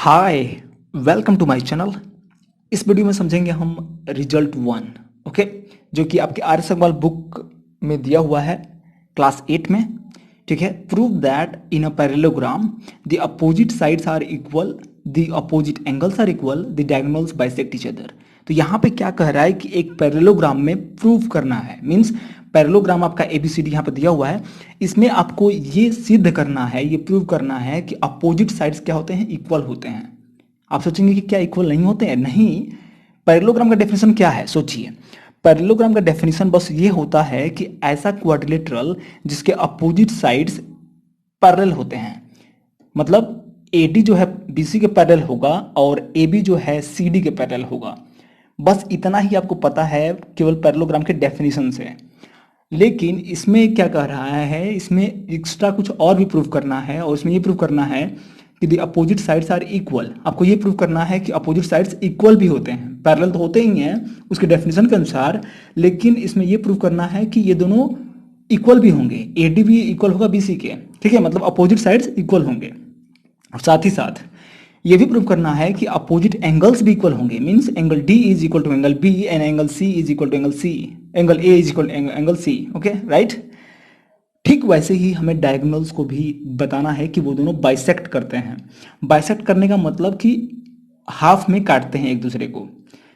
Hi, welcome to my channel. इस video में समझेंगे हम रिजल्ट 1। ओके, जो कि आपके आर्य सगवाल बुक में दिया हुआ है क्लास 8 में। ठीक है, prove that in a parallelogram the opposite sides are equal, the opposite angles are equal, the diagonals bisect each other. तो यहाँ पे क्या कह रहा है कि एक पैरेललोग्राम में प्रूव करना है, मीन्स पैरेललोग्राम आपका एबीसीडी यहाँ पे दिया हुआ है। इसमें आपको ये सिद्ध करना है, ये प्रूव करना है कि अपोजिट साइड्स क्या होते हैं, इक्वल होते हैं। आप सोचेंगे कि क्या इक्वल नहीं होते हैं? नहीं। पैरेललोग्राम का डेफिनेशन क्या है, सोचिए। पैरेललोग्राम का डेफिनेशन बस ये होता है कि ऐसा क्वाड्रिलेटरल जिसके अपोजिट साइड्स पैरेलल होते हैं। मतलब एडी जो है बीसी के पैरेलल होगा और एबी जो है सीडी के पैरेलल होगा। बस इतना ही आपको पता है केवल पैरेललोग्राम के डेफिनेशन से। लेकिन इसमें क्या कह रहा है, इसमें एक्स्ट्रा कुछ और भी प्रूव करना है, और इसमें ये प्रूव करना है कि the opposite sides are equal. आपको ये प्रूव करना है कि अपोजिट साइड्स इक्वल भी होते हैं, पैरेलल तो होते ही हैं उसके डेफिनेशन के अनुसार, लेकिन इसमें ये प्रूव करना है कि ये दोनों इक्वल भी होंगे, एडी भी इक्वल होगा बीसी के। ठीक है, मतलब अपोजिट साइड्स इक्वल होंगे। और साथ ही साथ ये भी प्रूव करना है कि अपोजिट एंगल्स भी इक्वल होंगे, means angle D is equal to angle B and angle C is equal to angle C, angle A is equal to angle C. Okay, right. ठीक वैसे ही हमें डायगोनल्स को भी बताना है कि वो दोनों बाइसेक्ट करते हैं। बाइसेक्ट करने का मतलब कि हाफ में काटते हैं एक दूसरे को।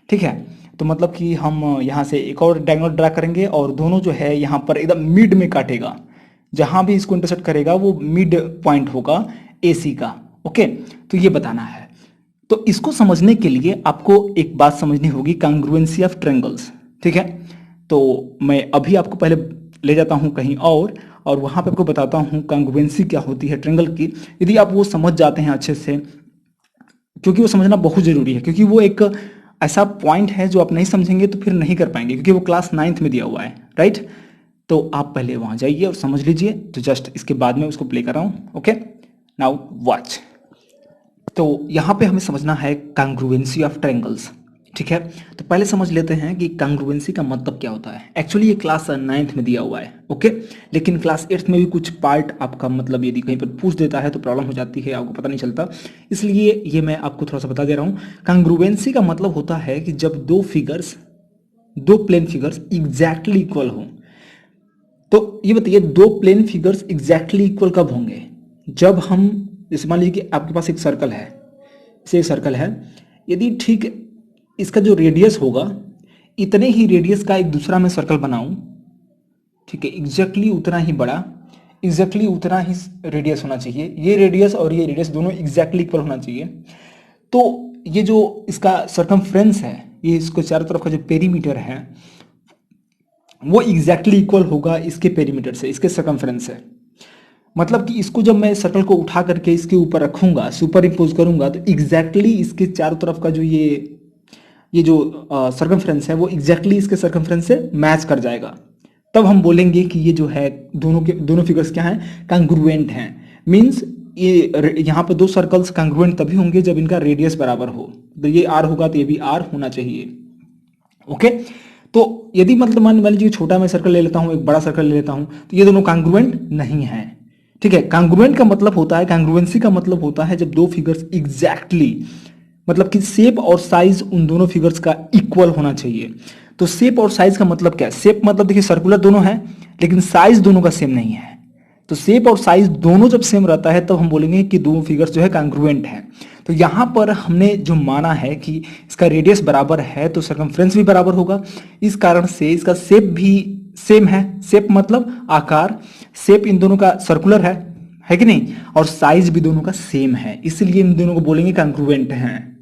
ठीक है, तो मतलब कि हम यहाँ से एक और डायगोनल ड्रा करेंगे और दोनों जो है यहाँ पर एकदम मिड में काटेगा। जहाँ भी इसको इंटरसेक्ट करेगा वो मिड पॉइंट होगा AC का। ओके, तो ये बताना है। तो इसको समझने के लिए आपको एक बात समझनी होगी, कांग्रुएंसी ऑफ ट्रायंगल्स। ठीक है, तो मैं अभी आपको पहले ले जाता हूँ कहीं और वहाँ पे आपको बताता हूँ कांग्रुएंसी क्या होती है ट्रायंगल की। यदि आप वो समझ जाते हैं अच्छे से, क्योंकि वो समझना बहुत ज़रूरी है, क्योंकि वो एक ऐसा पॉइंट है जो आप नहीं समझेंगे तो फिर नहीं कर पाएंगे, क्योंकि वो क्लास 9th में दिया हुआ है। राइट, तो आप पहले वहाँ जाइए और समझ लीजिए, तो जस्ट इसके बाद में उसको प्ले कर रहा हूँ। Okay, now watch. तो यहाँ पे हमें समझना है कांग्रुएंसी ऑफ ट्रायंगल्स। ठीक है, तो पहले समझ लेते हैं कि कांग्रुएंसी का मतलब क्या होता है। एक्चुअली ये क्लास 9th में दिया हुआ है। ओके, लेकिन क्लास 8th में भी कुछ पार्ट आपका मतलब यदि कहीं पर पूछ देता है तो प्रॉब्लम हो जाती है, आपको पता नहीं चलता, इसलिए ये मैं आपको थोड़ा सा बता दे रहा हूँ। कांग्रुएंसी का मतलब होता है कि जब दो प्लेन फिगर्स एग्जैक्टली इक्वल हो। तो ये बताइए, दो प्लेन फिगर्स एग्जैक्टली इक्वल कब होंगे? जब हम, जैसे मान लीजिए कि आपके पास एक सर्कल है, इसे एक सर्कल है, यदि ठीक इसका जो रेडियस होगा इतने ही रेडियस का एक दूसरा मैं सर्कल बनाऊं, ठीक है, एग्जैक्टली उतना ही बड़ा, एग्जैक्टली उतना ही रेडियस होना चाहिए, ये रेडियस और ये रेडियस दोनों एग्जैक्टली इक्वल होना चाहिए। तो ये जो इसका सरकमफ्रेंस है, ये इसको चारों तरफ का जो पेरीमीटर है वो एग्जैक्टली इक्वल होगा इसके पेरीमीटर से, इसके सरकमफ्रेंस से। मतलब कि इसको जब मैं सर्कल को उठा करके इसके ऊपर रखूंगा, सुपर इम्पोज करूंगा, तो एग्जैक्टली इसके चारों तरफ का जो ये जो सरकमफ्रेंस है वो एग्जैक्टली इसके सरकमफ्रेंस से मैच कर जाएगा। तब हम बोलेंगे कि ये जो है दोनों फिगर्स क्या हैं, कांग्रुएंट हैं। मीन्स ये यहाँ पे दो सर्कल्स कांग्रुएंट तभी होंगे जब इनका रेडियस बराबर हो। तो ये R होगा तो ये भी R होना चाहिए। ओके, तो यदि मतलब मान लीजिए छोटा मैं सर्कल ले लेता हूँ, एक बड़ा सर्कल ले लेता हूँ, तो ये दोनों कांग्रुएंट नहीं है। ठीक है, कांग्रुएंट का मतलब होता है, कांग्रुएंसी का मतलब होता है जब दो फिगर्स एग्जैक्टली, मतलब कि शेप और साइज उन दोनों फिगर्स का इक्वल होना चाहिए। तो शेप और साइज का मतलब क्या है? शेप मतलब देखिए सर्कुलर दोनों है, लेकिन साइज दोनों का सेम नहीं है। तो शेप और साइज दोनों जब सेम रहता है तब हम बोलेंगे कि दोनों फिगर्स जो है कांग्रुएंट है। तो यहाँ पर हमने जो माना है कि इसका रेडियस बराबर है तो सरकमफ्रेंस भी बराबर होगा, इस कारण से इसका शेप भी सेम है। शेप मतलब आकार, शेप इन दोनों का सर्कुलर है कि नहीं, और साइज भी दोनों का सेम है, इसलिए इन दोनों को बोलेंगे कांग्रुएंट हैं।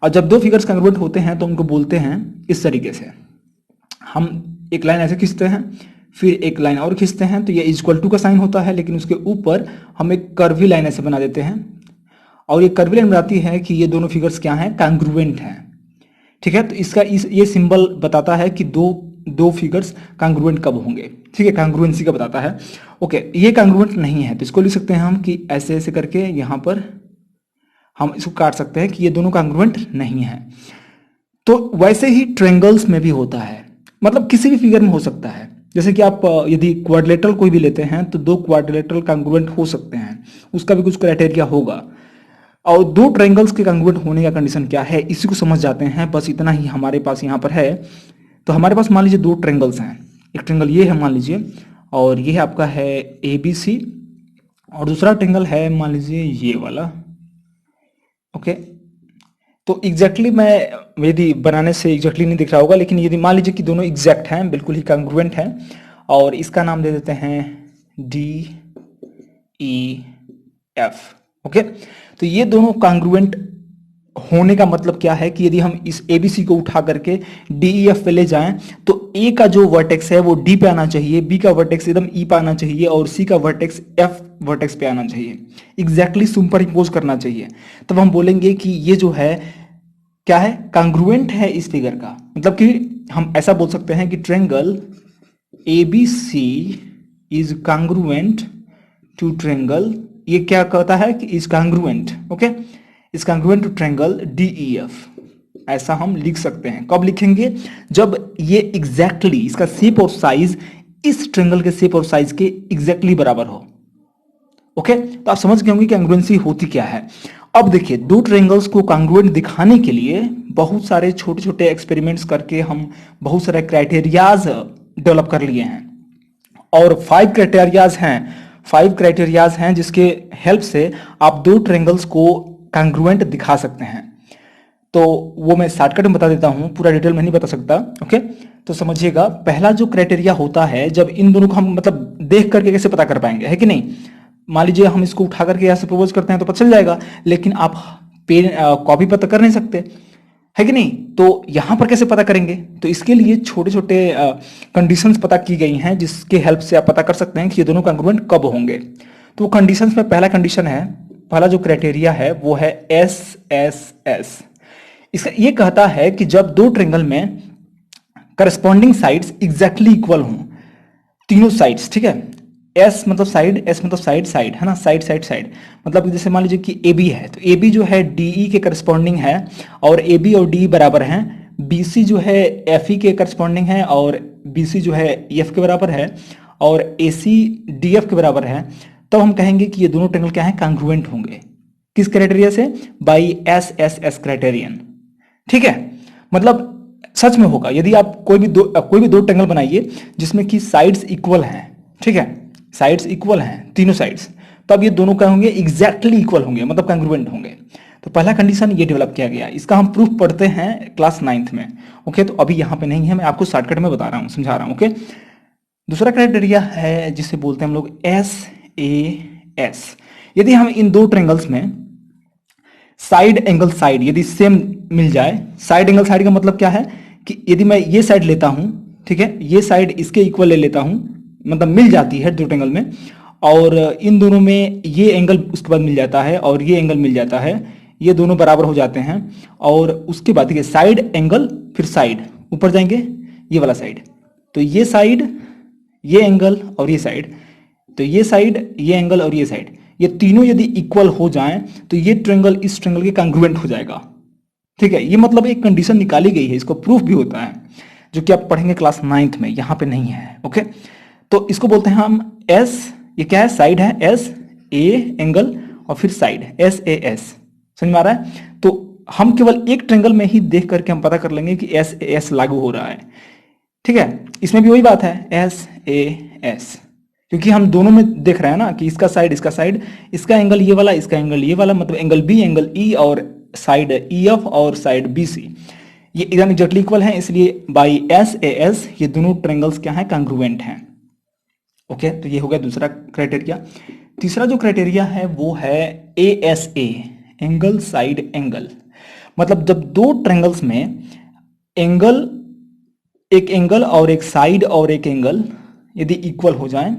और जब दो फिगर्स कांग्रुएंट होते हैं तो उनको बोलते हैं इस तरीके से, हम एक लाइन ऐसे खींचते हैं, फिर एक लाइन और खींचते हैं, तो ये इक्वल टू का साइन होता है, लेकिन उसके ऊपर हम एक कर्वी लाइन ऐसे बना देते हैं, और ये कर्वी लाइन बताती है कि ये दोनों फिगर्स क्या हैं, कांग्रुएंट हैं। ठीक है, तो इसका ये सिंबल बताता है कि दो फिगर्स कांग्रुएंट कब होंगे। ठीक है, कांग्रुएंसी का बताता है। ओके, ये कांग्रुएंट नहीं है तो इसको लिख सकते हैं हम कि ऐसे ऐसे करके यहाँ पर हम इसको काट सकते हैं कि ये दोनों कांग्रुएंट नहीं है। तो वैसे ही ट्रायंगल्स में भी होता है, मतलब किसी भी फिगर में हो सकता है। जैसे कि आप यदि क्वाड्रिलेटरल कोई भी लेते हैं तो दो क्वाड्रिलेटरल कांग्रुएंट हो सकते हैं, उसका भी कुछ क्राइटेरिया होगा। और दो ट्रायंगल्स के कांग्रुएंट होने का कंडीशन क्या है, इसी को समझ जाते हैं। बस इतना ही हमारे पास यहाँ पर है। तो हमारे पास मान लीजिए दो ट्रायंगल्स हैं, एक ट्रायंगल ये है मान लीजिए, और ये आपका है ABC, और दूसरा ट्रायंगल है मान लीजिए ये वाला। ओके, तो एग्जैक्टली मैं यदि बनाने से एग्जैक्टली नहीं दिख रहा होगा, लेकिन यदि मान लीजिए कि दोनों एग्जैक्ट हैं, बिल्कुल ही कांग्रुएंट हैं, और इसका नाम दे देते हैं DEF। ओके, तो ये दोनों कांग्रुएंट होने का मतलब क्या है कि यदि हम इस ABC को उठा करके DEF पे ले जाएं तो A का जो वर्टेक्स है वो D पे आना चाहिए, B का वर्टेक्स एकदम E पे आना चाहिए, और C का वर्टेक्स F वर्टेक्स पे आना चाहिए, एग्जैक्टली सुपर इम्पोज करना चाहिए। तब हम बोलेंगे कि ये जो है क्या है, कांग्रुएंट है इस फिगर का। मतलब कि हम ऐसा बोल सकते हैं कि triangle ABC is congruent to triangle, ये क्या कहता है कि is congruent, okay, is congruent to triangle DEF। ऐसा हम लिख सकते हैं। कब लिखेंगे, जब ये एग्जैक्टली इसका शेप और साइज इस ट्रायंगल के शेप और साइज के एग्जैक्टली बराबर हो। ओके, तो आप समझ गए होंगे कि कांग्रुएंसी होती क्या है। अब देखिए, दो ट्रायंगल्स को कांग्रुएंट दिखाने के लिए बहुत सारे छोटे छोटे एक्सपेरिमेंट्स करके हम बहुत सारे क्राइटेरियाज डेवलप कर लिए हैं, और 5 क्राइटेरियाज हैं जिसके हेल्प से आप दो ट्रायंगल्स को कांग्रुएंट दिखा सकते हैं। तो वो मैं शॉर्टकट में बता देता हूं, पूरा डिटेल में नहीं बता सकता। ओके, तो समझिएगा, पहला जो क्राइटेरिया होता है, जब इन दोनों को हम मतलब देख करके कैसे पता कर पाएंगे, है कि नहीं। मान लीजिए हम इसको उठा करके यहाँ से प्रपोज करते हैं तो पता चल जाएगा, लेकिन आप पेन कॉपी पर तो कर नहीं सकते, है कि नहीं। तो यहां पर कैसे पता करेंगे, तो इसके लिए छोटे छोटे कंडीशंस पता की गई हैं, जिसके हेल्प से आप पता कर सकते हैं कि ये दोनों कांग्रुएंट कब होंगे। तो कंडीशंस में पहला कंडीशन है, पहला जो क्राइटेरिया है वो है SSS। इसका ये कहता है कि जब दो ट्रायंगल में करस्पॉन्डिंग साइड्स एग्जैक्टली इक्वल हों, तीनों साइड्स, ठीक है, S मतलब साइड, S मतलब साइड, साइड है ना, साइड साइड साइड, मतलब जैसे मान लीजिए कि AB है, तो AB जो है DE के करस्पॉन्डिंग है, और AB और DE बराबर हैं। BC जो है FE के करस्पॉन्डिंग है, और BC जो है EF के बराबर है, और AC DF के बराबर है। तब हम कहेंगे कि ये दोनों ट्रायंगल क्या हैं, कांग्रुएंट होंगे। किस क्राइटेरिया से, बाई SSS क्राइटेरियन, ठीक है। मतलब सच में होगा, यदि आप कोई भी दो ट्रायंगल बनाइए जिसमें कि साइड्स इक्वल हैं, ठीक है, साइड्स इक्वल हैं तीनों साइड्स, तब ये दोनों क्या होंगे, एग्जैक्टली इक्वल होंगे, मतलब कांग्रुएंट होंगे। तो पहला कंडीशन ये डेवलप किया गया, इसका हम प्रूफ पढ़ते हैं क्लास 9th में। ओके, तो अभी यहाँ पे नहीं है, मैं आपको शॉर्टकट में बता रहा हूँ, समझा रहा हूँ। ओके, दूसरा क्राइटेरिया है जिसे बोलते हैं हम लोग SAS। यदि हम इन दो ट्रायंगल्स में साइड एंगल साइड यदि सेम मिल जाए, साइड एंगल साइड का मतलब क्या है कि यदि मैं ये साइड लेता हूं, ठीक है, ये साइड इसके इक्वल ले लेता हूं, मतलब मिल जाती है दो ट्रायंगल में, और इन दोनों में ये एंगल उसके बाद मिल जाता है और ये एंगल मिल जाता है, ये दोनों बराबर हो जाते हैं, और उसके बाद देखिए साइड एंगल फिर साइड ऊपर जाएंगे, ये वाला साइड, तो ये साइड, ये एंगल और ये साइड, तो ये साइड, ये एंगल और ये साइड, ये तीनों यदि इक्वल हो जाएं तो ये ट्रायंगल इस ट्रायंगल के कांग्रुएंट हो जाएगा, ठीक है। ये मतलब एक कंडीशन निकाली गई है, इसको प्रूफ भी होता है, जो कि आप पढ़ेंगे क्लास 9th में, यहां पे नहीं है। ओके, तो इसको बोलते हैं हम S, ये क्या है, साइड है, S A एंगल और फिर साइड SAS, समझ में आ रहा है। तो हम केवल एक ट्रायंगल में ही देख करके हम पता कर लेंगे कि SAS लागू हो रहा है, ठीक है। इसमें भी वही बात है, SAS, क्योंकि हम दोनों में देख रहे हैं ना कि इसका साइड, इसका साइड, इसका एंगल ये वाला, इसका एंगल ये वाला, मतलब एंगल B, एंगल E और साइड EF और साइड BC, ये एकदम एग्जैक्टली इक्वल हैं, इसलिए बाई SAS ये दोनों ट्रायंगल्स क्या हैं, कांग्रुएंट हैं। ओके, तो ये हो गया दूसरा क्राइटेरिया। तीसरा जो क्राइटेरिया है वो है ASA, एंगल साइड एंगल। मतलब जब दो ट्रायंगल्स में एंगल, एक एंगल और एक साइड और एक एंगल यदि इक्वल हो जाएं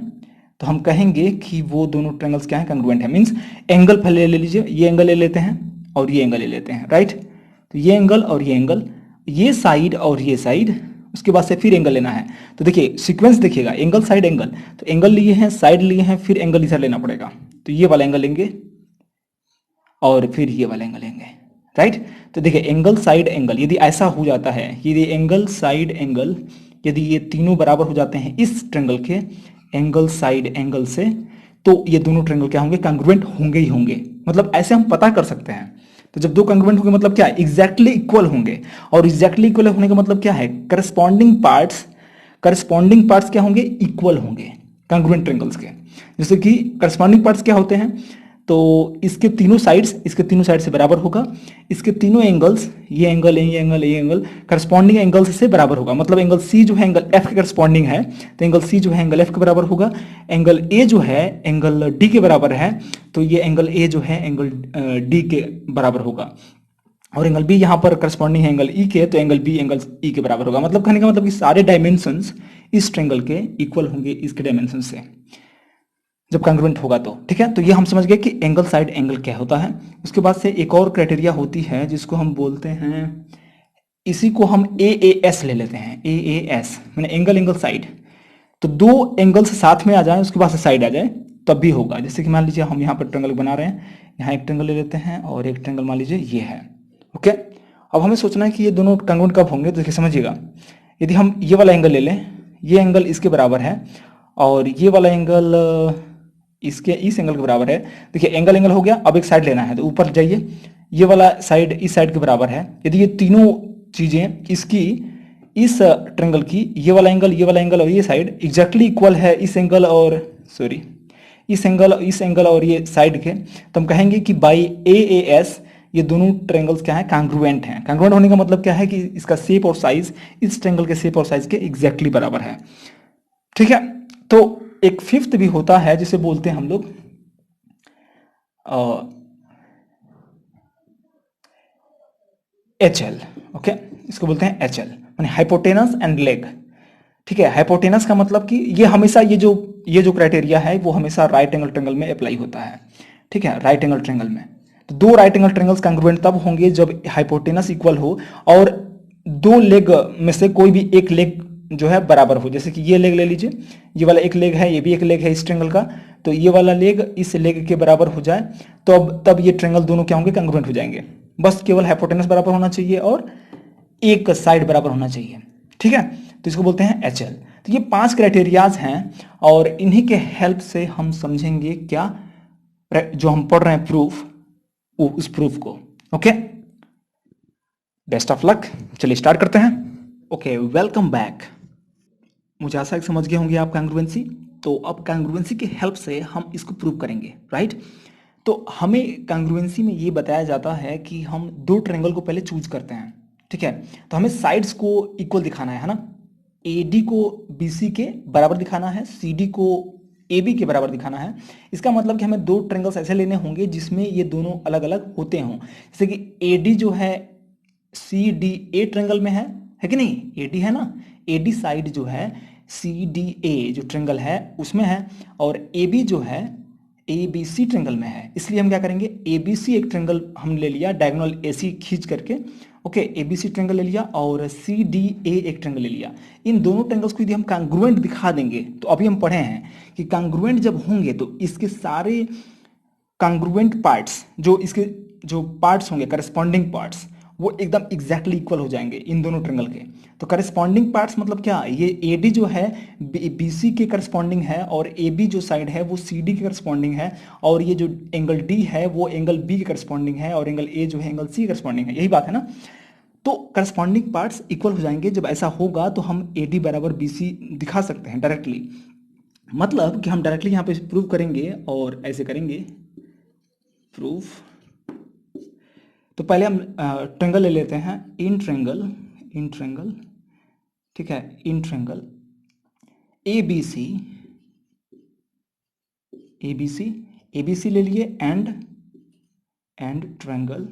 तो हम कहेंगे कि वो दोनों ट्रायंगल्स क्या हैं, कांग्रुएंट है। मींस एंगल पहले ले लीजिए, ये एंगल ले लेते हैं और ये एंगल ले लेते हैं, राइट। तो ये एंगल और ये एंगल, ये साइड और ये साइड, उसके बाद से फिर एंगल लेना है। तो देखिए सीक्वेंस देखिएगा, एंगल साइड एंगल, तो एंगल लिए हैं, साइड लिए हैं, फिर एंगल इधर लेना पड़ेगा, तो ये वाला एंगल लेंगे और फिर ये वाला एंगल लेंगे, राइट। तो देखिए एंगल साइड एंगल यदि ऐसा हो जाता है, यदि एंगल साइड एंगल, यदि ये तीनों बराबर हो जाते हैं इस ट्रायंगल के एंगल साइड एंगल से, तो ये दोनों ट्रायंगल क्या होंगे, कांग्रुएंट होंगे ही होंगे। मतलब ऐसे हम पता कर सकते हैं। तो जब दो कंग्रुएंट होंगे मतलब क्या है, एग्जैक्टली इक्वल होंगे। और एग्जैक्टली इक्वल होने का मतलब क्या है, करस्पॉन्डिंग पार्ट्स क्या होंगे, इक्वल होंगे कंग्रुएंट ट्रायंगल्स के। जैसे कि करस्पॉन्डिंग पार्ट्स क्या होते हैं, तो इसके तीनों साइड से बराबर होगा, इसके तीनों एंगल्स, ये एंगल ये एंगल करस्पॉन्डिंग एंगल्स से बराबर होगा। मतलब एंगल सी जो है एंगल एफ के करस्पॉन्डिंग है, तो एंगल सी जो है एंगल एफ के बराबर होगा। एंगल ए जो है एंगल डी के बराबर है, तो ये एंगल ए जो है एंगल डी के बराबर होगा। और एंगल बी यहाँ पर करस्पॉन्डिंग है एंगल ई के, तो एंगल बी एंगल ई के बराबर होगा। मतलब कहने का मतलब कि सारे डायमेंशंस इस ट्रायंगल के इक्वल होंगे इसके डायमेंशन से, जब कॉन्ग्रुएंट होगा तो। ठीक है, तो ये हम समझ गए कि एंगल साइड एंगल क्या होता है। उसके बाद से एक और क्राइटेरिया होती है जिसको हम बोलते हैं, इसी को हम ए एस ले लेते हैं। ए एस मैंने एंगल साइड। तो दो एंगल्स साथ में आ जाए, उसके बाद से साइड आ जाए, तब भी होगा। जैसे कि मान लीजिए हम यहाँ पर ट्रायंगल बना रहे हैं, यहाँ एक ट्रायंगल ले लेते हैं और एक ट्रायंगल मान लीजिए ये है। ओके, अब हमें सोचना है कि ये दोनों कॉन्ग्रुएंट कब होंगे। तो देखिए समझिएगा, यदि हम ये वाला एंगल ले लें, ये एंगल इसके बराबर है और ये वाला एंगल इसके इस एंगल के बराबर है। देखिए एंगल हो गया, अब एक साइड लेना है तो ऊपर जाइए, ये वाला साइड इस साइड के बराबर है। यदि ये तीनों चीजें इसकी इस ट्रायंगल की, ये वाला एंगल और ये साइड एग्जैक्टली इक्वल है इस एंगल और सॉरी इस एंगल और ये साइड के, तो हम कहेंगे कि बाई ए एस ये दोनों ट्रायंगल्स क्या है, कांग्रुएंट हैं। कांग्रुएंट होने का मतलब क्या है कि इसका शेप और साइज इस ट्रायंगल के शेप और साइज के एग्जैक्टली बराबर है। ठीक है, तो एक फिफ्थ भी होता है जिसे बोलते हैं हम लोग एच एल। ओके, इसको बोलते हैं एच एल, माने हाइपोटेनस एंड लेग। ठीक है, हाइपोटेनस का मतलब कि ये हमेशा ये जो क्राइटेरिया है वो हमेशा राइट एंगल ट्रायंगल में अप्लाई होता है। ठीक है, राइट एंगल ट्रायंगल में तो दो राइट एंगल ट्रायंगल्स कांग्रुएंट तब होंगे जब हाइपोटेनस इक्वल हो और दो लेग में से कोई भी एक लेग जो है बराबर हो। जैसे कि ये लेग ले लीजिए, ये वाला एक लेग है, ये भी एक लेग है इस ट्रायंगल का, तो ये वाला लेग इस लेग के बराबर हो जाए तो अब तब ये ट्रायंगल दोनों क्या होंगे, कांग्रुएंट हो जाएंगे। बस केवल हाइपोटेनस बराबर होना चाहिए और एक साइड बराबर होना चाहिए। ठीक है, तो इसको बोलते हैं एच एल। तो ये 5 क्राइटेरियाज हैं और इन्हीं के हेल्प से हम समझेंगे क्या, जो हम पढ़ रहे हैं प्रूफ, उस प्रूफ को। ओके, बेस्ट ऑफ लक, चलिए स्टार्ट करते हैं। Okay, welcome back. मुझे आशा है कि समझ गए होंगे आप कांग्रुएंसी। तो अब कांग्रुएंसी के हेल्प से हम इसको प्रूव करेंगे, राइट। तो हमें कांग्रुएंसी में ये बताया जाता है कि हम दो ट्रायंगल को पहले चूज करते हैं। ठीक है, तो हमें साइड्स को इक्वल दिखाना है ना। AD को BC के बराबर दिखाना है, CD को AB के बराबर दिखाना है। इसका मतलब कि हमें दो ट्रायंगल्स ऐसे लेने होंगे जिसमें ये दोनों अलग अलग होते हों। जैसे कि AD जो है CDA ट्रायंगल में है कि नहीं, AD है ना, AD साइड जो है CDA जो ट्रायंगल है उसमें है, और AB जो है ABC ट्रायंगल में है। इसलिए हम क्या करेंगे, ABC एक ट्रायंगल हम ले लिया डायगोनल AC खींच करके। ओके, ABC ट्रायंगल ले लिया और CDA एक ट्रायंगल ले लिया। इन दोनों ट्रायंगल्स को यदि हम कांग्रुएंट दिखा देंगे, तो अभी हम पढ़े हैं कि कांग्रुएंट जब होंगे तो इसके सारे कांग्रुएंट पार्ट्स, जो इसके जो पार्ट्स होंगे करस्पॉन्डिंग पार्ट्स, वो एकदम एग्जैक्टली इक्वल हो जाएंगे इन दोनों ट्रायंगल के। तो करस्पॉन्डिंग पार्ट्स मतलब क्या, ये AD जो है BC के करस्पॉन्डिंग है और AB जो साइड है वो CD के करस्पॉन्डिंग है, और ये जो एंगल D है वो एंगल B के करस्पॉन्डिंग है, और एंगल A जो है एंगल C के करस्पॉन्डिंग है। यही बात है ना। तो करस्पॉन्डिंग पार्ट्स इक्वल हो जाएंगे। जब ऐसा होगा तो हम AD बराबर BC दिखा सकते हैं डायरेक्टली। मतलब कि हम डायरेक्टली यहाँ पे प्रूव करेंगे और ऐसे करेंगे प्रूफ। तो पहले हम ट्रायंगल ले लेते हैं, इन ट्रायंगल, ठीक है, इन ट्रायंगल ABC ले लिए एंड ट्रायंगल।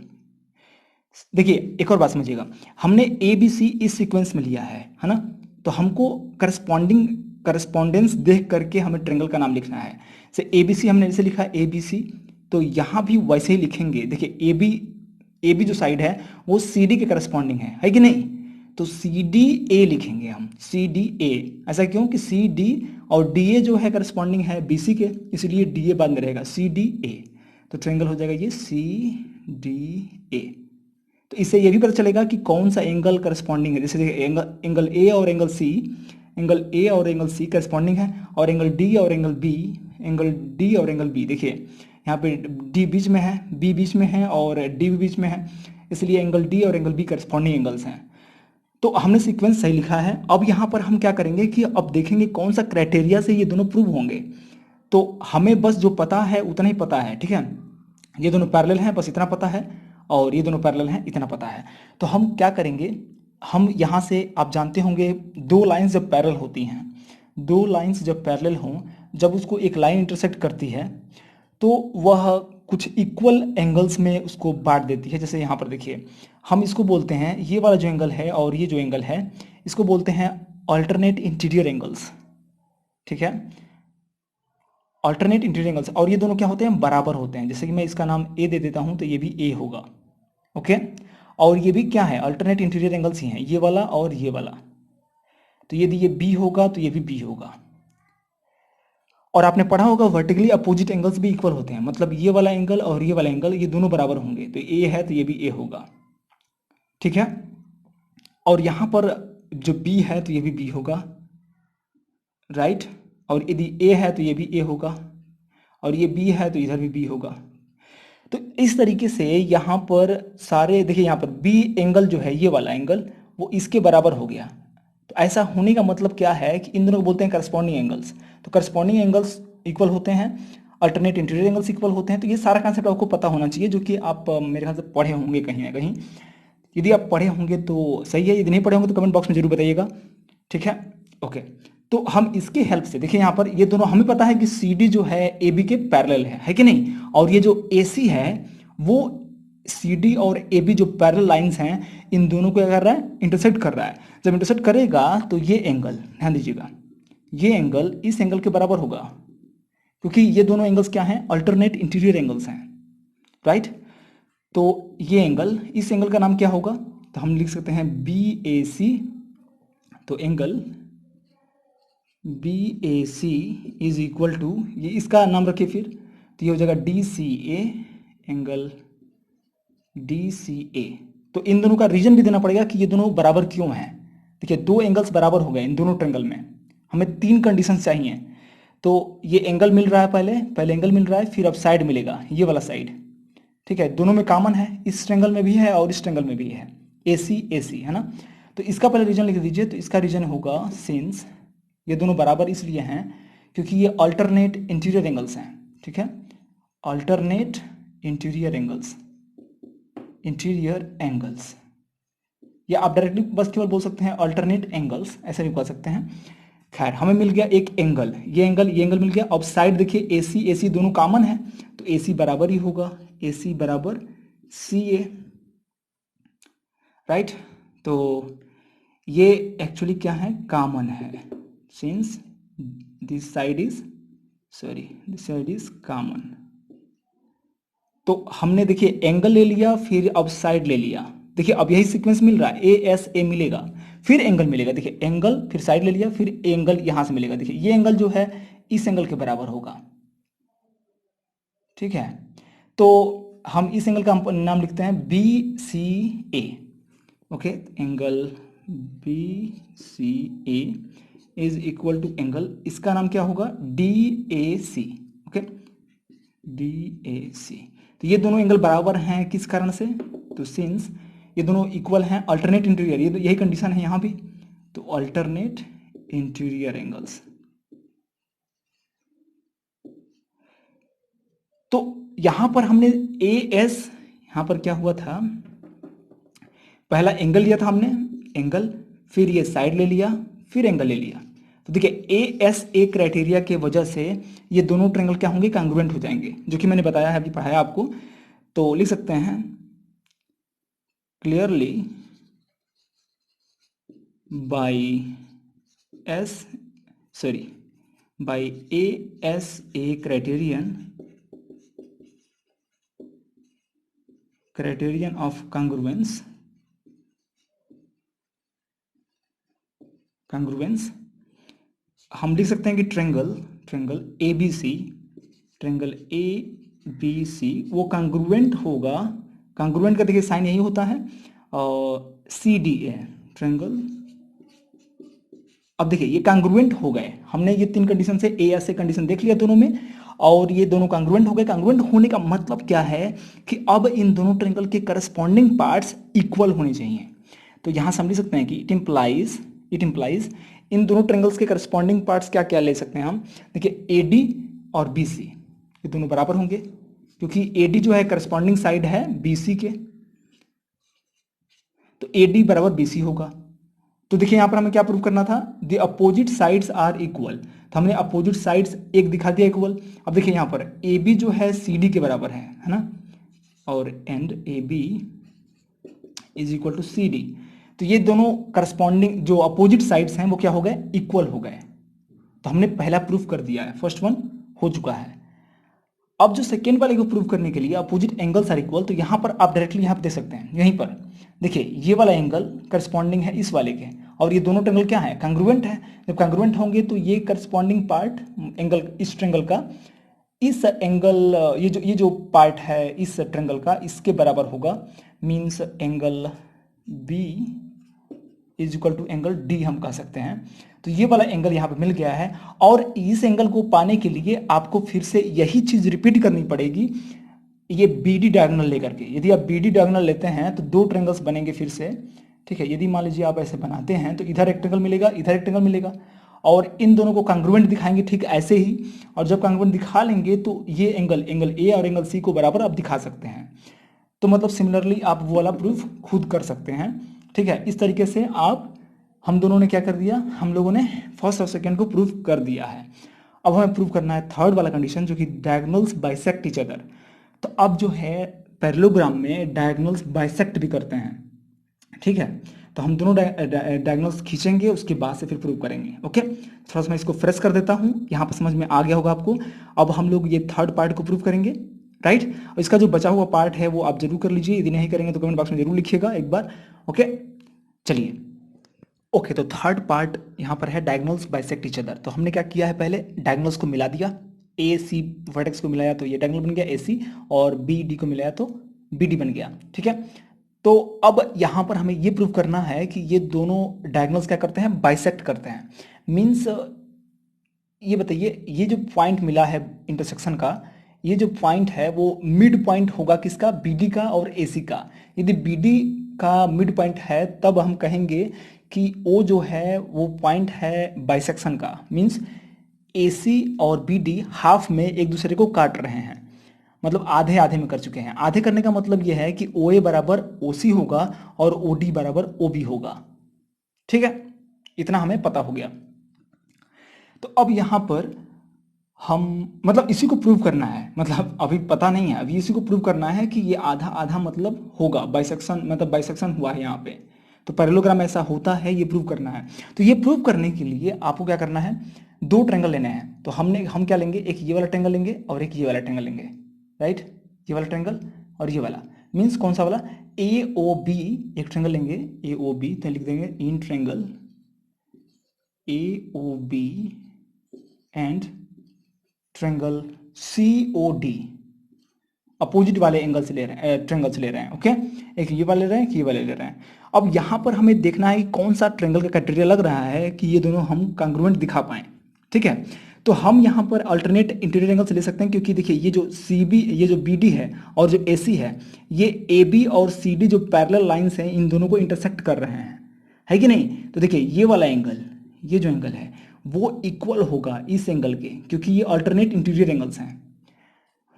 देखिए एक और बात समझिएगा, हमने ABC इस सीक्वेंस में लिया है ना, तो हमको करस्पॉन्डेंस देख करके हमें ट्रायंगल का नाम लिखना है। जैसे ABC हमने जैसे लिखा ABC, तो यहाँ भी वैसे ही लिखेंगे। देखिए AB जो साइड है वो CD के करस्पॉन्डिंग है कि नहीं, तो CDA लिखेंगे हम, CDA। ऐसा क्यों कि CD और DA जो है करस्पॉन्डिंग है BC के, इसलिए DA बाद में रहेगा CDA। तो ट्रायंगल हो जाएगा ये CDA। तो इससे ये भी पता चलेगा कि कौन सा एंगल करस्पॉन्डिंग है। जैसे एंगल A और एंगल C करस्पॉन्डिंग है, और एंगल D और एंगल B देखिए यहाँ पे डी बीच में है, बी बीच में है और डी भी बीच में है, इसलिए एंगल डी और एंगल बी करस्पॉन्डिंग एंगल्स हैं। तो हमने सीक्वेंस सही लिखा है। अब यहाँ पर हम क्या करेंगे कि अब देखेंगे कौन सा क्राइटेरिया से ये दोनों प्रूव होंगे। तो हमें बस जो पता है उतना ही पता है, ठीक है। ये दोनों पैरेलल हैं बस इतना पता है, और ये दोनों पैरेलल हैं इतना पता है। तो हम क्या करेंगे, हम यहाँ से आप जानते होंगे दो लाइंस जब पैरेलल होती हैं, दो लाइंस जब पैरेलल हों, जब उसको एक लाइन इंटरसेक्ट करती है तो वह कुछ इक्वल एंगल्स में उसको बांट देती है। जैसे यहाँ पर देखिए, हम इसको बोलते हैं, ये वाला जो एंगल है और ये जो एंगल है इसको बोलते हैं अल्टरनेट इंटीरियर एंगल्स, ठीक है। अल्टरनेट इंटीरियर एंगल्स, और ये दोनों क्या होते हैं, बराबर होते हैं। जैसे कि मैं इसका नाम ए दे देता हूँ तो ये भी ए होगा, ओके। और ये भी क्या है, अल्टरनेट इंटीरियर एंगल्स ही हैं, ये वाला और ये वाला। तो यदि ये बी होगा तो ये भी बी होगा। और आपने पढ़ा होगा वर्टिकली अपोजिट एंगल्स भी इक्वल होते हैं, मतलब ये वाला एंगल और ये वाला एंगल ये दोनों बराबर होंगे। तो ए है तो ये भी ए होगा, ठीक है। और यहाँ पर जो बी है तो ये भी बी होगा, राइट। और यदि ए है तो ये भी ए होगा, और ये बी है तो इधर भी बी होगा। तो इस तरीके से यहाँ पर सारे देखिए, यहाँ पर बी एंगल जो है ये वाला एंगल वो इसके बराबर हो गया। तो ऐसा होने का मतलब क्या है कि इन दोनों को बोलते हैं करस्पॉन्डिंग एंगल्स। तो करस्पॉन्डिंग एंगल्स इक्वल होते हैं, अल्टरनेट इंटीरियर एंगल्स इक्वल होते हैं। तो ये सारा कॉन्सेप्ट आपको पता होना चाहिए, जो कि आप मेरे ख्याल से पढ़े होंगे कहीं ना कहीं। यदि आप पढ़े होंगे तो सही है, यदि नहीं पढ़े होंगे तो कमेंट बॉक्स में जरूर बताइएगा, ठीक है, ओके। तो हम इसके हेल्प से देखिए, यहाँ पर ये दोनों हमें पता है कि सी डी जो है ए बी के पैरेलल है कि नहीं। और ये जो ए सी है वो सी डी और ए बी जो पैरेलल लाइंस हैं इन दोनों को क्या कर रहा है, इंटरसेक्ट कर रहा है। जब इंटरसेक्ट करेगा तो ये एंगल, ध्यान दीजिएगा, ये एंगल इस एंगल के बराबर होगा, क्योंकि ये दोनों एंगल्स क्या हैं, अल्टरनेट इंटीरियर एंगल्स हैं, राइट। तो ये एंगल, इस एंगल का नाम क्या होगा, तो हम लिख सकते हैं बी ए सी। तो angle B A C is equal to, ये इसका नाम रखिए फिर, तो ये हो जाएगा D C A, angle D C A. तो इन दोनों का रीजन भी देना पड़ेगा कि ये दोनों बराबर क्यों हैं। देखिए दो एंगल्स बराबर हो गए इन दोनों ट्रायंगल में, हमें तीन कंडीशंस चाहिए। तो ये एंगल मिल रहा है, पहले एंगल मिल रहा है, फिर अब साइड मिलेगा, ये वाला साइड, ठीक है। दोनों में कॉमन है, इस ट्रायंगल में भी है और इस ट्रायंगल में भी है, ए सी है ना। तो इसका पहले रीजन लिख दीजिए। तो इसका रीजन होगा सिंस ये दोनों बराबर इसलिए हैं क्योंकि ये अल्टरनेट इंटीरियर एंगल्स हैं, ठीक है। अल्टरनेट इंटीरियर एंगल्स, या आप डायरेक्टली बस केवल बोल सकते हैं अल्टरनेट एंगल्स, ऐसे भी बोल सकते हैं। खैर हमें मिल गया एक एंगल, ये एंगल मिल गया। अब साइड देखिए ए सी दोनों कॉमन है, तो ए सी बराबर ही होगा, ए सी बराबर सी ए, राइट। तो ये एक्चुअली क्या है, कॉमन है, since this side is common. तो हमने देखिए एंगल ले लिया, फिर अब साइड ले लिया। देखिए अब यही सीक्वेंस मिल रहा है, ए एस ए मिलेगा, फिर एंगल मिलेगा। देखिए एंगल, फिर साइड ले लिया, फिर एंगल यहां से मिलेगा। देखिए ये एंगल जो है इस एंगल के बराबर होगा, ठीक है। तो हम इस एंगल का नाम लिखते हैं B C A, okay. Angle B C A is equal to angle, इसका नाम क्या होगा, D A C, okay, D A C. तो ये दोनों एंगल बराबर हैं किस कारण से, तो सिंस ये दोनों इक्वल हैं अल्टरनेट इंटीरियर, ये यही कंडीशन है यहाँ भी। तो अल्टरनेट इंटीरियर एंगल्स, तो यहां पर हमने ए एस, यहां पर क्या हुआ था, पहला एंगल लिया था हमने, एंगल, फिर ये साइड ले लिया, फिर एंगल ले लिया। तो देखिए ए एस ए क्राइटेरिया के वजह से ये दोनों ट्रायंगल क्या होंगे, कांग्रुएंट हो जाएंगे, जो कि मैंने बताया है, अभी पढ़ाया आपको। तो लिख सकते हैं clearly by A S A criterion of congruence हम लिख सकते हैं कि ट्रायंगल ए बी सी वो कांग्रुएंट होगा। कांग्रुएंट का देखिए साइन यही होता है, और सी डी ए ट्रायंगल। अब देखिए ये कांग्रुएंट हो गए, हमने ये तीन कंडीशन से ए एस ए कंडीशन देख लिया दोनों में। और ये दोनों कांग्रुएंट हो गए। कांग्रुएंट होने का मतलब क्या है कि अब इन दोनों ट्रायंगल के करस्पॉन्डिंग पार्ट्स इक्वल होने चाहिए। तो यहाँ समझ सकते हैं कि इट इम्प्लाइज इन दोनों ट्रायंगल्स के करस्पॉन्डिंग पार्ट्स क्या क्या ले सकते हैं हम। देखिए AD और BC ये दोनों बराबर होंगे, क्योंकि AD जो है करस्पॉन्डिंग साइड है BC के, तो AD बराबर BC होगा। तो देखिए यहाँ पर हमें क्या प्रूव करना था, the opposite sides are equal, तो हमने अपोजिट साइड्स एक दिखा दिया इक्वल। अब देखिए यहाँ पर AB जो है CD के बराबर है ना, और and AB is equal to CD, तो ये दोनों करस्पॉन्डिंग जो अपोजिट साइड्स हैं वो क्या हो गए, इक्वल हो गए। तो हमने पहला प्रूफ कर दिया है, फर्स्ट वन हो चुका है। अब जो सेकेंड वाले को प्रूव करने के लिए अपोजिट एंगल्स आर इक्वल, तो यहाँ पर आप डायरेक्टली यहाँ पर देख सकते हैं, यहीं पर देखिए ये वाला एंगल करस्पॉन्डिंग है इस वाले के, और ये दोनों ट्रायंगल क्या है, कांग्रुएंट है। जब कांग्रुएंट होंगे तो ये करस्पॉन्डिंग पार्ट एंगल इस ट्रायंगल का, इस एंगल ये जो पार्ट है इस ट्रायंगल का इसके बराबर होगा, means angle B is equal to angle D हम कह सकते हैं। तो ये वाला एंगल यहाँ पे मिल गया है, और इस एंगल को पाने के लिए आपको फिर से यही चीज रिपीट करनी पड़ेगी, ये BD डायगोनल लेकर के। यदि आप BD डायगोनल लेते हैं तो दो ट्रायंगल्स बनेंगे फिर से, ठीक है। यदि मान लीजिए आप ऐसे बनाते हैं तो इधर एक ट्रायंगल मिलेगा, इधर एक ट्रायंगल मिलेगा, और इन दोनों को कांग्रुएंट दिखाएंगे ठीक ऐसे ही। और जब कांग्रुएंट दिखा लेंगे तो ये एंगल A और एंगल C को बराबर आप दिखा सकते हैं। तो मतलब सिमिलरली आप वो वाला प्रूफ खुद कर सकते हैं, ठीक है। इस तरीके से हम दोनों ने क्या कर दिया, हम लोगों ने फर्स्ट और सेकेंड को प्रूफ कर दिया है। अब हमें प्रूव करना है थर्ड वाला कंडीशन, जो कि डायगोनल्स बाइसेक्ट ईच अदर। तो अब जो है पैरेललोग्राम में डायगोनल्स बाइसेक्ट भी करते हैं, ठीक है। तो हम दोनों डायगोनल्स खींचेंगे, उसके बाद से फिर प्रूव करेंगे। ओके, थोड़ा सा मैं इसको फ्रेश कर देता हूँ, यहाँ पर समझ में आ गया होगा आपको। अब हम लोग ये थर्ड पार्ट को प्रूव करेंगे, राइट। और इसका जो बचा हुआ पार्ट है वो आप जरूर कर लीजिए, यदि नहीं करेंगे तो कमेंट बॉक्स में जरूर लिखिएगा एक बार। ओके चलिए, ओके तो थर्ड पार्ट यहाँ पर है डायगोनल्स बाइसेक्ट ईच अदर। तो हमने क्या किया है, पहले डायगोनल्स को मिला दिया, AC वर्टेक्स को मिलाया तो ये डायगोनल बन गया AC, और BD को मिलाया तो BD बन गया, ठीक है। तो अब यहाँ पर हमें ये प्रूव करना है कि ये दोनों डायगोनल्स क्या करते हैं, बाइसेक्ट करते हैं। मीन्स ये बताइए, ये जो पॉइंट मिला है इंटरसेक्शन का, ये जो पॉइंट है वो मिड पॉइंट होगा किसका, BD का और AC का। यदि BD का मिड पॉइंट है तब हम कहेंगे कि O जो है वो पॉइंट है बाइसेक्शन का। मीन्स AC और BD हाफ में एक दूसरे को काट रहे हैं, मतलब आधे आधे में कर चुके हैं। आधे करने का मतलब ये है कि OA बराबर OC होगा और OD बराबर OB होगा, ठीक है। इतना हमें पता हो गया। तो अब यहाँ पर हम मतलब इसी को प्रूव करना है, मतलब अभी पता नहीं है, अभी इसी को प्रूव करना है कि ये आधा आधा मतलब होगा, बाइसेक्शन मतलब बाइसेक्शन हुआ है यहाँ पे। तो पैरेललोग्राम ऐसा होता है, ये प्रूव करना है। तो ये प्रूव करने के लिए आपको क्या करना है, दो ट्रायंगल लेने हैं। तो हम क्या लेंगे, एक ये वाला ट्रायंगल लेंगे और एक ये वाला ट्रायंगल लेंगे, राइट। ये वाला ट्रायंगल और ये वाला, मीन्स कौन सा वाला, AOB एक ट्रायंगल लेंगे, AOB तो लिख देंगे in triangle AOB and triangle COD, opposite वाले एंगल से ले रहे हैं, ट्रायंगल से ले रहे हैं। ओके, एक ये वाले ले रहे हैं, एक ये वाले ले रहे हैं। अब यहाँ पर हमें देखना है कि कौन सा ट्रायंगल का क्राइटेरिया लग रहा है कि ये दोनों हम कांग्रुएंट दिखा पाएं, ठीक है। तो हम यहाँ पर अल्टरनेट इंटीरियर एंगल से ले सकते हैं, क्योंकि देखिए ये जो CB, ये जो BD है और जो AC है, ये AB और CD जो पैरेलल लाइंस हैं इन दोनों को इंटरसेक्ट कर रहे हैं, है कि नहीं। तो देखिए ये वाला एंगल, ये जो एंगल है वो इक्वल होगा इस एंगल के, क्योंकि ये अल्टरनेट इंटीरियर एंगल्स हैं।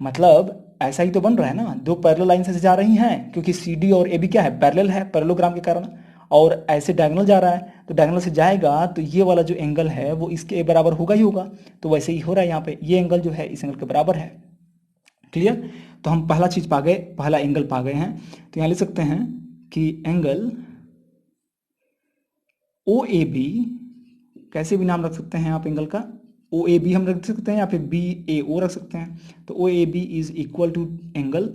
मतलब ऐसा ही तो बन रहा है ना, दो पैरेलल लाइन से जा रही हैं, क्योंकि CD और AB क्या है, पैरेलल है पैरेललोग्राम के कारण, और ऐसे डायगोनल जा रहा है, तो डायगोनल से जाएगा तो ये वाला जो एंगल है वो इसके बराबर होगा ही होगा। तो वैसे ही हो रहा है यहाँ पे, ये एंगल जो है इस एंगल के बराबर है। क्लियर। तो हम पहला चीज पा गए, पहला एंगल पा गए हैं। तो यहाँ लिख सकते हैं कि एंगल OAB, कैसे भी नाम रख सकते हैं आप एंगल का, OAB हम रख सकते हैं या फिर BAO रख सकते हैं। तो OAB is equal to angle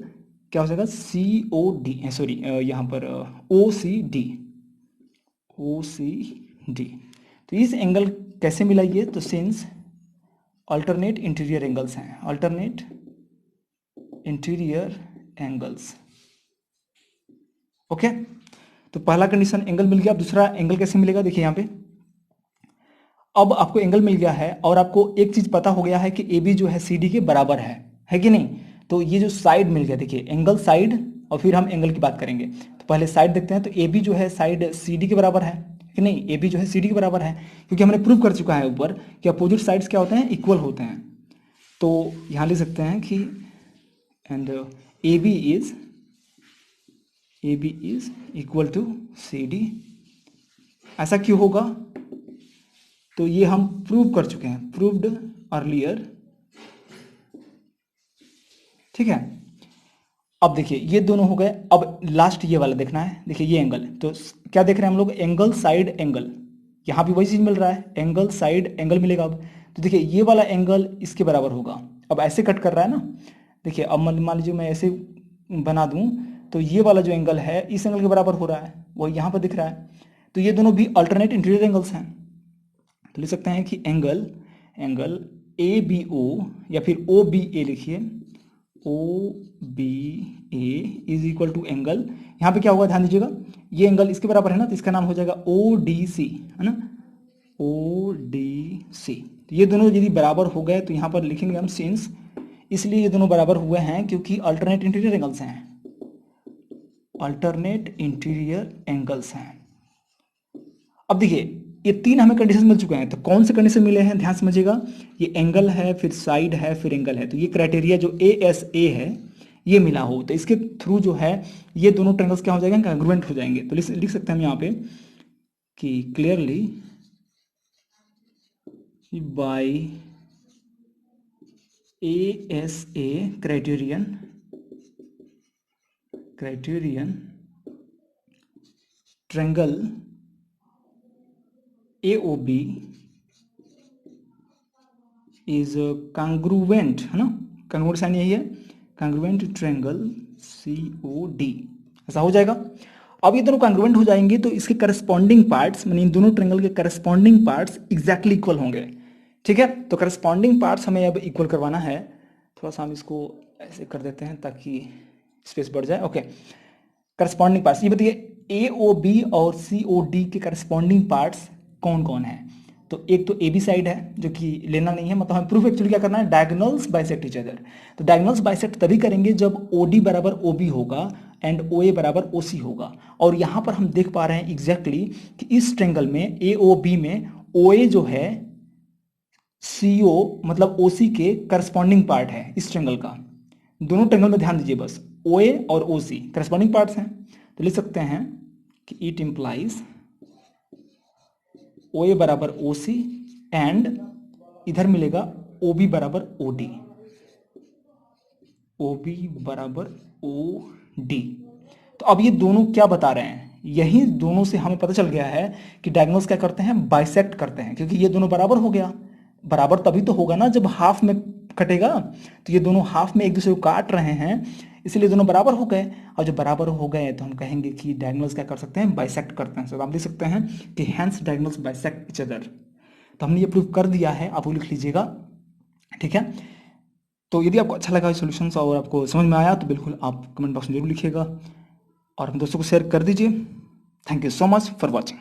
क्या हो जाएगा, COD, सॉरी यहाँ पर OCD। तो इस एंगल कैसे मिला ये, तो सिंस अल्टरनेट इंटीरियर एंगल्स हैं, अल्टरनेट इंटीरियर एंगल्स। ओके, तो पहला कंडीशन एंगल मिल गया। अब दूसरा एंगल कैसे मिलेगा, देखिए यहाँ पे अब आपको एंगल मिल गया है और आपको एक चीज पता हो गया है कि ए बी जो है सी डी के बराबर है कि नहीं। तो ये जो साइड मिल गया, देखिए एंगल साइड, और फिर हम एंगल की बात करेंगे। तो पहले साइड देखते हैं। तो ए बी जो है साइड सी डी के बराबर है कि नहीं, ए बी जो है सी डी के बराबर है, क्योंकि हमने प्रूव कर चुका है ऊपर कि अपोजिट साइड्स क्या होते हैं, इक्वल होते हैं। तो यहाँ लिख सकते हैं कि and A B is equal to C D. ऐसा क्यों होगा, तो ये हम प्रूव कर चुके हैं, प्रूव्ड अर्लियर, ठीक है। अब देखिए ये दोनों हो गए। अब लास्ट ये वाला देखना है। देखिए ये एंगल, तो क्या देख रहे हैं हम लोग, एंगल साइड एंगल। यहाँ भी वही चीज मिल रहा है, एंगल साइड एंगल मिलेगा। अब तो देखिए ये वाला एंगल इसके बराबर होगा। अब ऐसे कट कर रहा है ना, देखिए अब मान लीजिए मैं ऐसे बना दूं, तो ये वाला जो एंगल है इस एंगल के बराबर हो रहा है, वो यहाँ पर दिख रहा है। तो ये दोनों भी अल्टरनेट इंटीरियर एंगल्स हैं। तो लिख सकते हैं कि एंगल ए बी ओ, या फिर ओ बी ए लिखिए, O B A is equal to angle, यहाँ पे क्या होगा ध्यान दीजिएगा, ये एंगल इसके बराबर है ना, तो इसका नाम हो जाएगा ओ डी सी, है ना, ओ डी सी। तो ये दोनों यदि बराबर हो गए तो यहाँ पर लिखेंगे हम सिंस, इसलिए ये दोनों बराबर हुए हैं क्योंकि अल्टरनेट इंटीरियर एंगल्स हैं, अल्टरनेट इंटीरियर एंगल्स हैं। अब देखिए ये तीन हमें कंडीशन मिल चुके हैं, तो कौन से कंडीशन मिले हैं ध्यान समझिएगा। ये एंगल है, फिर साइड है, फिर एंगल है। तो ये क्राइटेरिया जो ए एस ए है ये मिला हो, तो इसके थ्रू जो है ये दोनों ट्रायंगल्स क्या हो जाएंगे, कॉन्ग्रुएंट हो जाएंगे। तो लिख सकते हैं हम यहाँ पे कि clearly by A S A criterion triangle AOB is congruent, है ना, कॉन्ग्रुएंट साइन यही है, कॉन्ग्रुएंट ट्रायंगल COD, ऐसा हो जाएगा। अब ये दोनों कॉन्ग्रुएंट हो जाएंगे तो इसके करस्पॉन्डिंग पार्ट्स, यानी इन दोनों ट्रायंगल के करस्पॉन्डिंग पार्ट्स एग्जैक्टली इक्वल होंगे, ठीक है। तो करस्पॉन्डिंग पार्ट्स हमें अब इक्वल करवाना है। थोड़ा सा हम इसको ऐसे कर देते हैं ताकि स्पेस बढ़ जाए। ओके, करस्पॉन्डिंग पार्ट्स ये बताइए, AOB और COD के करस्पॉन्डिंग पार्ट्स कौन कौन है। तो एक तो AB साइड है जो कि लेना नहीं है, मतलब हमें प्रूफ एक्चुअली क्या करना है, डायगोनल्स बाइसेक्ट ईच अदर। तो डायगोनल्स बाइसेक्ट तभी करेंगे जब OD बराबर OB होगा एंड OA बराबर OC होगा। और यहाँ पर हम देख पा रहे हैं एग्जैक्टली कि इस ट्रायंगल में AOB में OA जो है CO मतलब OC के करस्पॉन्डिंग पार्ट है इस ट्रायंगल का। दोनों ट्रायंगल में ध्यान दीजिए बस, OA और OC करस्पॉन्डिंग पार्ट्स हैं। तो लिख सकते हैं कि इट इंप्लाइज OA बराबर OC एंड इधर मिलेगा OB बराबर OD, OB बराबर OD। तो अब ये दोनों क्या बता रहे हैं, यही दोनों से हमें पता चल गया है कि डायगोनल्स क्या करते हैं, बाइसेक्ट करते हैं, क्योंकि ये दोनों बराबर हो गया। बराबर तभी तो होगा ना जब हाफ में कटेगा, तो ये दोनों हाफ में एक दूसरे को काट रहे हैं, इसलिए दोनों बराबर हो गए। और जब बराबर हो गए तो हम कहेंगे कि डायगोनल्स क्या कर सकते हैं, बाइसेक्ट करते हैं। तो आप लिख सकते हैं कि hence diagonals bisect each other. तो हमने ये प्रूव कर दिया है, आप वो लिख लीजिएगा, ठीक है। तो यदि आपको अच्छा लगा सॉल्यूशंस और आपको समझ में आया तो बिल्कुल आप कमेंट बॉक्स में जरूर लिखिएगा और अपने दोस्तों को शेयर कर दीजिए। Thank you so much for watching.